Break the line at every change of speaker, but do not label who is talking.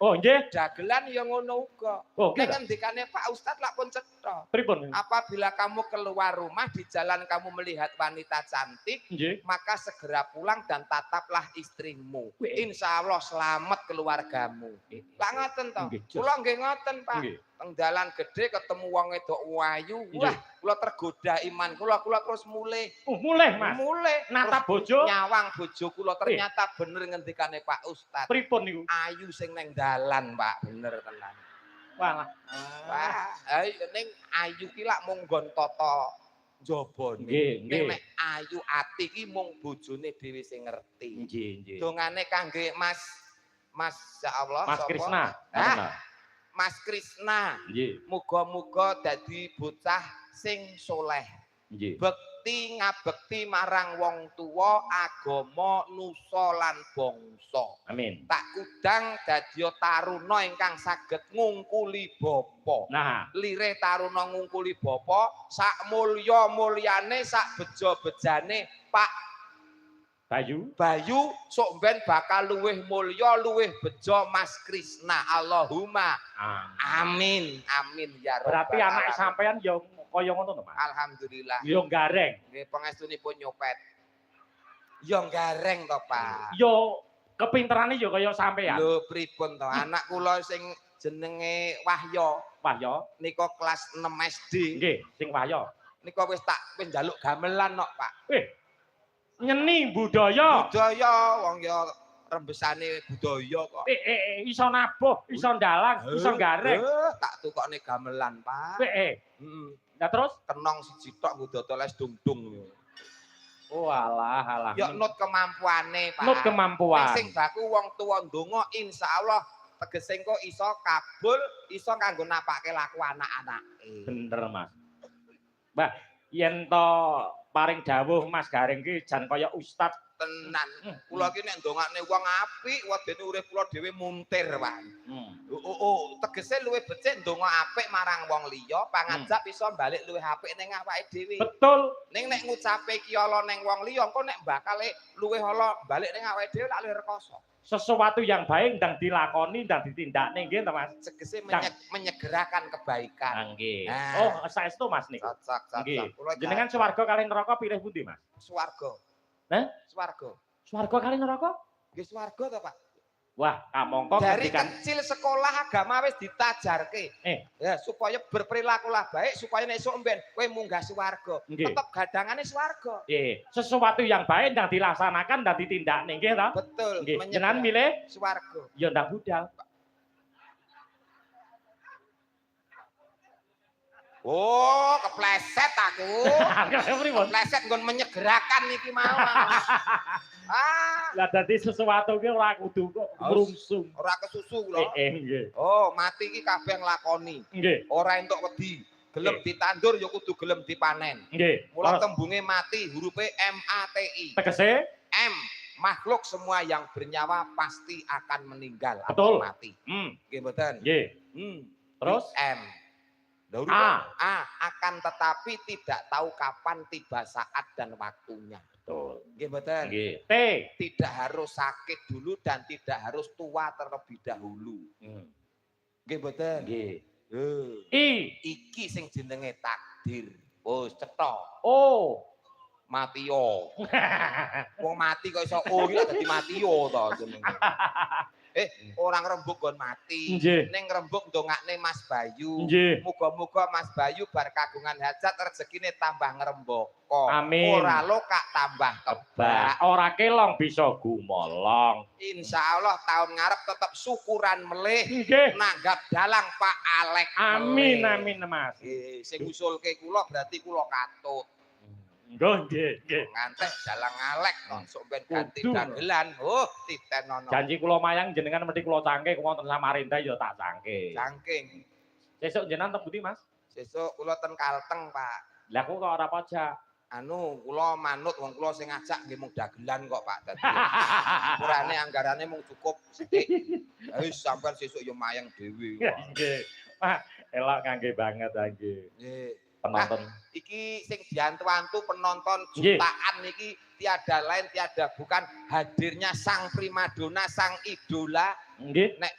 Oh, nggih.
Dagelan ya ngono uga.
Oh,
Nek
nggih.
ngendikane Pak Ustad lak pun cetha.
Pripun?
Apabila kamu keluar rumah di jalan kamu melihat wanita cantik,
Nggih.
maka segera pulang dan tataplah istrimu. Insya Allah selamat keluargamu. Lah ngoten to. Kula nggih ngoten, Pak. Teng dalan gede ketemu wong wedok ayu, wah, kula tergoda iman kula terus mulih.
Mulih, Mas.
Mulih.
Nata bojo.
Nyawang bojo kula ternyata bener ngendikane Pak Ustad.
Pripun niku?
Ayu sing neng dalan, Pak, bener tenan.
Walah.
Wah, ning ayu ki lak mung nggon tata njabane. Ning nek ayu ati ki mung bojone dhewe sing ngerti.
Nggih.
Dongane kangge Mas insyaallah
Mas
sapa?
Krisna.
Mas Krisna.
Nggih.
Muga-muga dadi bocah sing soleh.
Nggih.
Bekti ngabekti marang wong tuwa, agama, nusa lan bangsa.
Amin.
Tak kudang dadi taruna ingkang saged ngungkuli bapa.
Nah,
lire taruna ngungkuli bapa, sak mulya-mulyane, sak beja-bejane Pak Bayu sok ben bakal luwih mulya, luwih beja Mas Krisna. Allahumma amin. Amin ya rabbal
berarti anak sampean ya kaya ngono to, Mas?
Alhamdulillah.
Ya gareng.
Nggih pangestunipun nyopet. Ya gareng to, Pak.
Ya kepinterane ya kaya sampean.
Lho pripun to? Anak kula sing jenenge Wahya.
Wahya
Nika kelas 6 SD.
Nggih, sing Wahya.
Nika wis njaluk gamelan kok, Pak.
Nyeni budaya.
Budaya wong ya rembesane budaya kok.
Iso nabuh, iso ndalang, iso gareng.
Tak tukokne gamelan, Pak.
Lah terus
kenong siji tok nggo dodol es dung-dung.
Oh alah.
Ya nut kemampuane, Pak.
Nut kemampuan.
Sing baku wong tuwa ndonga insyaallah tegese engko iso kabul, iso kanggo napake laku anak-anake.
Bener, Mas. Mbah, yen to paring dawuh Mas Gareng ki jan kaya ustad
tenan. Kula ki nek ndongakne wong apik, wedene urip kula dhewe muntir, Pak. Tegese luwih becik ndonga apik marang wong liya, pangajap iso balik luwih apik ning awake dhewe.
Betul.
Ning nek ngucape ki ala ning wong liya, engko nek bakale luwih ala balik ning awake dhewe lak luwih rekoso.
Sesuatu yang baik ndang dilakoni, ndang ditindakne nggih to, Mas.
Tegese menyegerakan kebaikan.
Nggih. Oh, saestu Mas niku. Nggih. Jenengan swarga kali neraka pilih pundi, Mas?
Swarga. Swarga.
Swarga kali neraka?
Nggih swarga to, Pak.
Wah, kamangka
dari kecil sekolah agama wis ditajarke. Ya, supaya berperilakulah baik supaya nek esuk mben kowe munggah swarga. Tetep gadangane swarga.
Sesuatu yang baik ndang dilaksanakan, ndang ditindakne nggih to?
Betul.
Jenengan milih
swarga.
Ya ndang budal.
Oh, kepleset aku. Kepleset nggon menyegerakan iki mau.
Lah dadi sesuatu ki ora kudu kok merungsung.
Ora kesusu lho.
Nggih.
Oh, mati iki kabeh nglakoni.
Nggih.
Ora entuk wedi. Gelem ditandur ya kudu gelem dipanen.
Nggih.
Mula tembunge mati hurufe MATI.
Tegese
M, makhluk semua yang bernyawa pasti akan meninggal
atau
mati. Nggih mboten?
Nggih. Terus
M. Akan tetapi tidak tahu kapan tiba saat dan waktunya.
Betul.
Nggih mboten?
Nggih. T.
Tidak harus sakit dulu dan tidak harus tua terlebih dahulu. Nggih mboten?
Nggih.
I. Iki sing jenenge takdir. Oh, cetha.
Oh.
Matio. Wong mati kok iso iki dadi matio to jenenge. Orang rembug gon mati. Ning rembug ndongakne Mas Bayu. Muga-muga Mas Bayu bar kagungan hajat rezekine tambah ngrembaka.
Amin.
Ora lokak tambah kebak.
Ora kelong bisa gumolong.
Insyaallah tahun ngarep tetep syukuran melih. Nanggap dalang Pak Alek.
Amin amin Mas.
Sing ngusulke kula berarti kula katut.
Nggih.
Ngantek dalang Alek sok ben ganti dagelan. Titenono.
Janji kula mayang jenengan mesti kula cangke wonten Samarinda ya tak cangke.
Cangking.
Sesuk jenengan teng pundi, Mas?
Sesuk kula ten Kalteng, Pak.
Lah kok ora pajak?
Kula manut wong kula sing ngajak nggih mung dagelan kok, Pak. Dadi ukurane anggarane mung cukup sithik. Wis sampean sesuk yo mayang dhewe.
Nggih. Pak, elok kangge banget nggih.
Nggih.
Penonton.
Iki sing diantu-antu penonton jutaan iki tiada lain tiada bukan hadirnya sang primadona, sang idola.
Nggih.
Nek